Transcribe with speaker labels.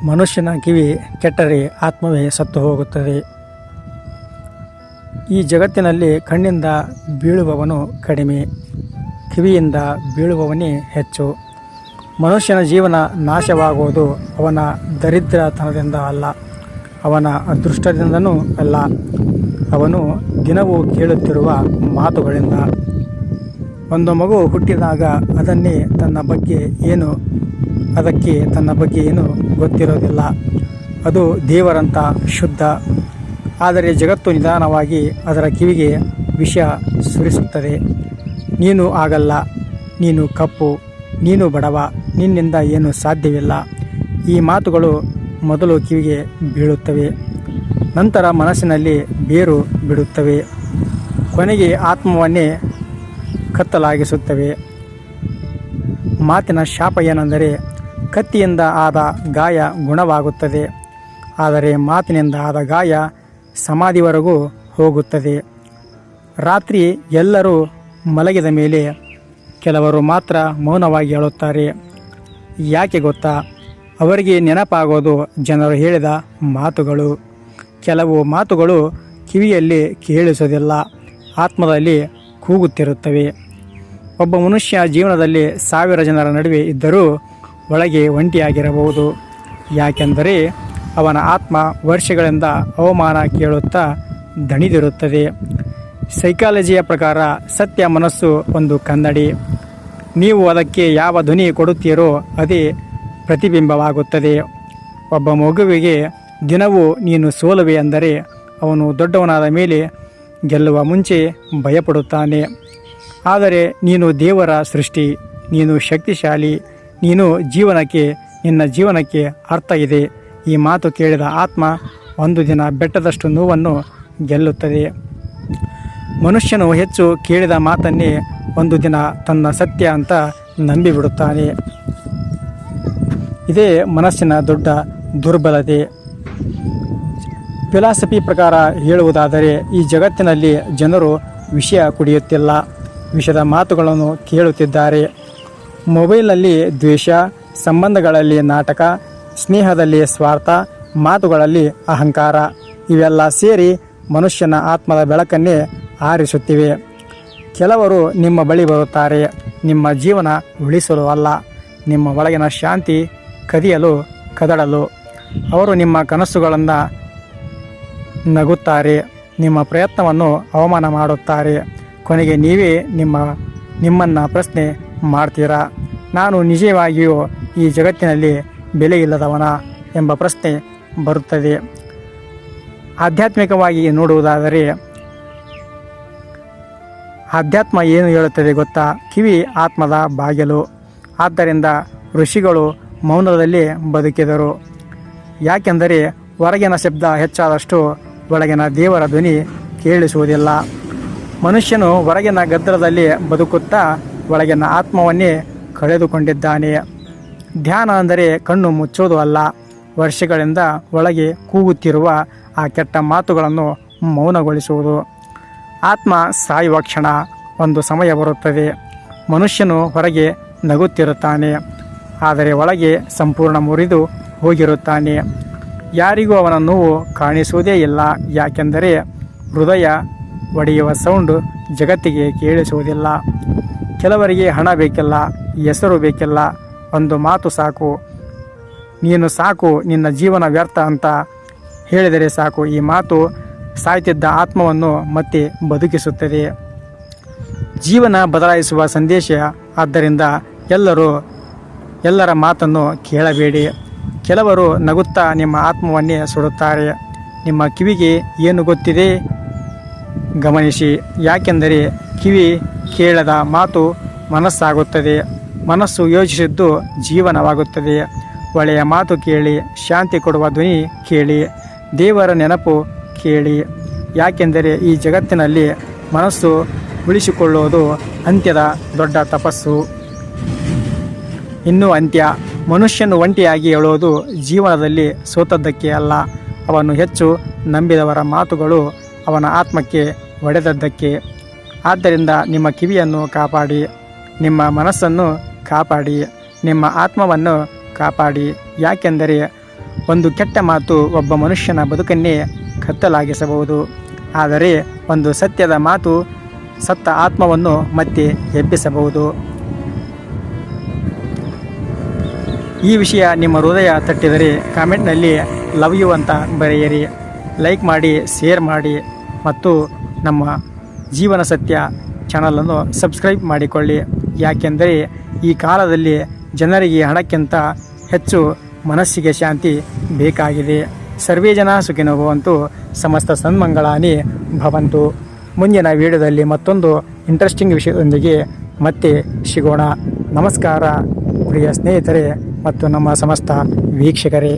Speaker 1: ಮನುಷ್ಯನ ಕಿವಿ ಕೆಟ್ಟರೆ ಆತ್ಮವೇ ಸತ್ತು ಹೋಗುತ್ತದೆ. ಈ ಜಗತ್ತಿನಲ್ಲಿ ಕಣ್ಣಿಂದ ಬೀಳುವವನು ಕಡಿಮೆ, ಕಿವಿಯಿಂದ ಬೀಳುವವನೇ ಹೆಚ್ಚು. ಮನುಷ್ಯನ ಜೀವನ ನಾಶವಾಗುವುದು ಅವನ ದರಿದ್ರತನದಿಂದ ಅಲ್ಲ, ಅವನ ಅದೃಷ್ಟದಿಂದನೂ ಅಲ್ಲ, ಅವನು ದಿನವೂ ಕೇಳುತ್ತಿರುವ ಮಾತುಗಳಿಂದ. ಒಂದು ಮಗು ಹುಟ್ಟಿದಾಗ ಅದಕ್ಕೆ ತನ್ನ ಬಗ್ಗೆ ಏನು ಗೊತ್ತಿರೋದಿಲ್ಲ. ಅದು ದೇವರಂತ ಶುದ್ಧ. ಆದರೆ ಜಗತ್ತು ನಿಧಾನವಾಗಿ ಅದರ ಕಿವಿಗೆ ವಿಷ ಸುರಿಸುತ್ತದೆ. ನೀನು ಆಗಲ್ಲ, ನೀನು ಕಪ್ಪು, ನೀನು ಬಡವ, ನಿನ್ನಿಂದ ಏನು ಸಾಧ್ಯವಿಲ್ಲ. ಈ ಮಾತುಗಳು ಮೊದಲು ಕಿವಿಗೆ ಬೀಳುತ್ತವೆ, ನಂತರ ಮನಸ್ಸಿನಲ್ಲಿ ಬೇರು ಬಿಡುತ್ತವೆ, ಕೊನೆಗೆ ಆತ್ಮವನ್ನೇ ಕತ್ತಲಾಗಿಸುತ್ತವೆ. ಮಾತಿನ ಶಾಪ ಏನೆಂದರೆ ಕತ್ತಿಯಿಂದ ಆದ ಗಾಯ ಗುಣವಾಗುತ್ತದೆ, ಆದರೆ ಮಾತಿನಿಂದ ಆದ ಗಾಯ ಸಮಾಧಿವರೆಗೂ ಹೋಗುತ್ತದೆ. ರಾತ್ರಿ ಎಲ್ಲರೂ ಮಲಗಿದ ಮೇಲೆ ಕೆಲವರು ಮಾತ್ರ ಮೌನವಾಗಿ ಹೇಳುತ್ತಾರೆ. ಯಾಕೆ ಗೊತ್ತಾ? ಅವರಿಗೆ ನೆನಪಾಗೋದು ಜನರು ಹೇಳಿದ ಮಾತುಗಳು. ಕೆಲವು ಮಾತುಗಳು ಕಿವಿಯಲ್ಲಿ ಕೇಳಿಸೋದಿಲ್ಲ, ಆತ್ಮದಲ್ಲಿ ಕೂಗುತ್ತಿರುತ್ತವೆ. ಒಬ್ಬ ಮನುಷ್ಯ ಜೀವನದಲ್ಲಿ 1000 ಜನರ ನಡುವೆ ಇದ್ದರೂ ಒಳಗೆ ಒಂಟಿಯಾಗಿರಬಹುದು. ಯಾಕೆಂದರೆ ಅವನ ಆತ್ಮ ವರ್ಷಗಳಿಂದ ಅವಮಾನ ಕೇಳುತ್ತಾ ದಣಿದಿರುತ್ತದೆ. ಸೈಕಾಲಜಿಯ ಪ್ರಕಾರ ಸತ್ಯ ಮನಸ್ಸು ಒಂದು ಕನ್ನಡಿ. ನೀವು ಅದಕ್ಕೆ ಯಾವ ಧ್ವನಿ ಕೊಡುತ್ತೀರೋ ಅದೇ ಪ್ರತಿಬಿಂಬವಾಗುತ್ತದೆ. ಒಬ್ಬ ಮಗುವಿಗೆ ದಿನವೂ ನೀನು ಸೋಲುವೆ ಅಂದರೆ ಅವನು ದೊಡ್ಡವನಾದ ಮೇಲೆ ಗೆಲ್ಲುವ ಮುಂಚೆ ಭಯಪಡುತ್ತಾನೆ. ಆದರೆ ನೀನು ದೇವರ ಸೃಷ್ಟಿ, ನೀನು ಶಕ್ತಿಶಾಲಿ, ನಿನ್ನ ಜೀವನಕ್ಕೆ ಅರ್ಥ ಇದೆ. ಈ ಮಾತು ಕೇಳಿದ ಆತ್ಮ ಒಂದು ದಿನ ಬೆಟ್ಟದಷ್ಟು ನೋವನ್ನು ಗೆಲ್ಲುತ್ತದೆ. ಮನುಷ್ಯನು ಹೆಚ್ಚು ಕೇಳಿದ ಮಾತನ್ನೇ ಒಂದು ದಿನ ತನ್ನ ಸತ್ಯ ಅಂತ ನಂಬಿಬಿಡುತ್ತಾನೆ. ಇದೇ ಮನಸ್ಸಿನ ದೊಡ್ಡ ದುರ್ಬಲತೆ. ಫಿಲಾಸಫಿ ಪ್ರಕಾರ ಹೇಳುವುದಾದರೆ ಈ ಜಗತ್ತಿನಲ್ಲಿ ಜನರು ವಿಷ ಕುಡಿಯುತ್ತಿಲ್ಲ, ವಿಷದ ಮಾತುಗಳನ್ನು ಕೇಳುತ್ತಿದ್ದಾರೆ. ಮೊಬೈಲ್ನಲ್ಲಿ ದ್ವೇಷ, ಸಂಬಂಧಗಳಲ್ಲಿ ನಾಟಕ, ಸ್ನೇಹದಲ್ಲಿ ಸ್ವಾರ್ಥ, ಮಾತುಗಳಲ್ಲಿ ಅಹಂಕಾರ, ಇವೆಲ್ಲ ಸೇರಿ ಮನುಷ್ಯನ ಆತ್ಮದ ಬೆಳಕನ್ನೇ ಆರಿಸುತ್ತಿವೆ. ಕೆಲವರು ನಿಮ್ಮ ಬಳಿ ಬರುತ್ತಾರೆ ನಿಮ್ಮ ಜೀವನ ಉಳಿಸಲು ಅಲ್ಲ, ನಿಮ್ಮ ಒಳಗಿನ ಶಾಂತಿ ಕದಡಲು. ಅವರು ನಿಮ್ಮ ಕನಸುಗಳನ್ನು ನಗುತ್ತಾರೆ, ನಿಮ್ಮ ಪ್ರಯತ್ನವನ್ನು ಅವಮಾನ ಮಾಡುತ್ತಾರೆ. ಕೊನೆಗೆ ನೀವೇ ನಿಮ್ಮನ್ನು ಪ್ರಶ್ನೆ ಮಾಡ್ತೀರಾ, ನಾನು ನಿಜವಾಗಿಯೂ ಈ ಜಗತ್ತಿನಲ್ಲಿ ಬೆಲೆ ಇಲ್ಲದವನ ಎಂಬ ಪ್ರಶ್ನೆ ಬರುತ್ತದೆ. ಆಧ್ಯಾತ್ಮಿಕವಾಗಿ ನೋಡುವುದಾದರೆ ಆಧ್ಯಾತ್ಮ ಏನು ಹೇಳುತ್ತದೆ ಗೊತ್ತಾ? ಕಿವಿ ಆತ್ಮದ ಬಾಗಿಲು. ಆದ್ದರಿಂದ ಋಷಿಗಳು ಮೌನದಲ್ಲಿ ಬದುಕಿದರು. ಯಾಕೆಂದರೆ ಹೊರಗಿನ ಶಬ್ದ ಹೆಚ್ಚಾದಷ್ಟು ಒಳಗಿನ ದೇವರ ಧ್ವನಿ ಕೇಳಿಸುವುದಿಲ್ಲ. ಮನುಷ್ಯನು ಹೊರಗಿನ ಗದ್ದಲದಲ್ಲಿ ಬದುಕುತ್ತಾ ಒಳಗಿನ ಆತ್ಮವನ್ನೇ ಕಳೆದುಕೊಂಡಿದ್ದಾನೆ. ಧ್ಯಾನ ಅಂದರೆ ಕಣ್ಣು ಮುಚ್ಚೋದು ಅಲ್ಲ, ವರ್ಷಗಳಿಂದ ಒಳಗೆ ಕೂಗುತ್ತಿರುವ ಆ ಕೆಟ್ಟ ಮಾತುಗಳನ್ನು ಮೌನಗೊಳಿಸುವುದು. ಆತ್ಮ ಸಾಯುವ ಕ್ಷಣ ಒಂದು ಸಮಯ ಬರುತ್ತದೆ. ಮನುಷ್ಯನು ಹೊರಗೆ ನಗುತ್ತಿರುತ್ತಾನೆ, ಆದರೆ ಒಳಗೆ ಸಂಪೂರ್ಣ ಮುರಿದು ಹೋಗಿರುತ್ತಾನೆ. ಯಾರಿಗೂ ಅವನ ನೋವು ಕಾಣಿಸುವುದೇ ಇಲ್ಲ, ಯಾಕೆಂದರೆ ಹೃದಯ ಒಡೆಯುವ ಸೌಂಡು ಜಗತ್ತಿಗೆ ಕೇಳಿಸುವುದಿಲ್ಲ. ಕೆಲವರಿಗೆ ಹಣ ಬೇಕಿಲ್ಲ, ಹೆಸರು ಬೇಕಿಲ್ಲ, ಒಂದು ಮಾತು ಸಾಕು, ನೀನು ಸಾಕು, ನಿನ್ನ ಜೀವನ ವ್ಯರ್ಥ ಅಂತ ಹೇಳಿದರೆ ಸಾಕು. ಈ ಮಾತು ಸಾಯ್ತಿದ್ದ ಆತ್ಮವನ್ನು ಮತ್ತೆ ಬದುಕಿಸುತ್ತದೆ. ಜೀವನ ಬದಲಾಯಿಸುವ ಸಂದೇಶ. ಆದ್ದರಿಂದ ಎಲ್ಲರ ಮಾತನ್ನು ಕೇಳಬೇಡಿ. ಕೆಲವರು ನಗುತ್ತಾ ನಿಮ್ಮ ಆತ್ಮವನ್ನೇ ಸುಡುತ್ತಾರೆ. ನಿಮ್ಮ ಕಿವಿಗೆ ಏನು ಗೊತ್ತಿದೆ ಗಮನಿಸಿ, ಯಾಕೆಂದರೆ ಕಿವಿ ಕೇಳದ ಮಾತು ಮನಸ್ಸಾಗುತ್ತದೆ, ಮನಸ್ಸು ಯೋಚಿಸಿದ್ದು ಜೀವನವಾಗುತ್ತದೆ. ಒಳ್ಳೆಯ ಮಾತು ಕೇಳಿ, ಶಾಂತಿ ಕೊಡುವ ಧ್ವನಿ ಕೇಳಿ, ದೇವರ ನೆನಪು ಕೇಳಿ. ಯಾಕೆಂದರೆ ಈ ಜಗತ್ತಿನಲ್ಲಿ ಮನಸ್ಸು ಉಳಿಸಿಕೊಳ್ಳುವುದು ಅಂತ್ಯದ ದೊಡ್ಡ ತಪಸ್ಸು. ಇನ್ನೂ ಅಂತ್ಯ. ಮನುಷ್ಯನು ಒಂಟಿಯಾಗಿ ಹೇಳುವುದು ಜೀವನದಲ್ಲಿ ಸೋತದ್ದಕ್ಕೆ ಅಲ್ಲ, ಅವನು ಹೆಚ್ಚು ನಂಬಿದವರ ಮಾತುಗಳು ಅವನ ಆತ್ಮಕ್ಕೆ ಹೊಡೆದದ್ದಕ್ಕೆ. ಆದ್ದರಿಂದ ನಿಮ್ಮ ಕಿವಿಯನ್ನು ಕಾಪಾಡಿ, ನಿಮ್ಮ ಮನಸ್ಸನ್ನು ಕಾಪಾಡಿ, ನಿಮ್ಮ ಆತ್ಮವನ್ನು ಕಾಪಾಡಿ. ಯಾಕೆಂದರೆ ಒಂದು ಕೆಟ್ಟ ಮಾತು ಒಬ್ಬ ಮನುಷ್ಯನ ಬದುಕನ್ನೇ ಕತ್ತಲಾಗಿಸಬಹುದು, ಆದರೆ ಒಂದು ಸತ್ಯದ ಮಾತು ಸತ್ತ ಆತ್ಮವನ್ನು ಮತ್ತೆ ಎಬ್ಬಿಸಬಹುದು. ಈ ವಿಷಯ ನಿಮ್ಮ ಹೃದಯ ತಟ್ಟಿದರೆ ಕಾಮೆಂಟ್ನಲ್ಲಿ ಲವ್ ಯು ಅಂತ ಬರೆಯಿರಿ. ಲೈಕ್ ಮಾಡಿ, ಶೇರ್ ಮಾಡಿ ಮತ್ತು ನಮ್ಮ ಜೀವನ ಸತ್ಯ ಚಾನಲನ್ನು ಸಬ್ಸ್ಕ್ರೈಬ್ ಮಾಡಿಕೊಳ್ಳಿ. ಯಾಕೆಂದರೆ ಈ ಕಾಲದಲ್ಲಿ ಜನರಿಗೆ ಹಣಕ್ಕಿಂತ ಹೆಚ್ಚು ಮನಸ್ಸಿಗೆ ಶಾಂತಿ ಬೇಕಾಗಿದೆ. ಸರ್ವೇ ಜನ ಸುಖಿನೋ ಭವಂತು, ಸಮಸ್ತ ಸನ್ಮಂಗಳಾನಿ ಭವಂತು. ಮುಂದಿನ ವಿಡಿಯೋದಲ್ಲಿ ಮತ್ತೊಂದು ಇಂಟ್ರೆಸ್ಟಿಂಗ್ ವಿಷಯದೊಂದಿಗೆ ಮತ್ತೆ ಸಿಗೋಣ. ನಮಸ್ಕಾರ ಪ್ರಿಯ ಸ್ನೇಹಿತರೆ ಮತ್ತು ನಮ್ಮ ಸಮಸ್ತ ವೀಕ್ಷಕರೇ.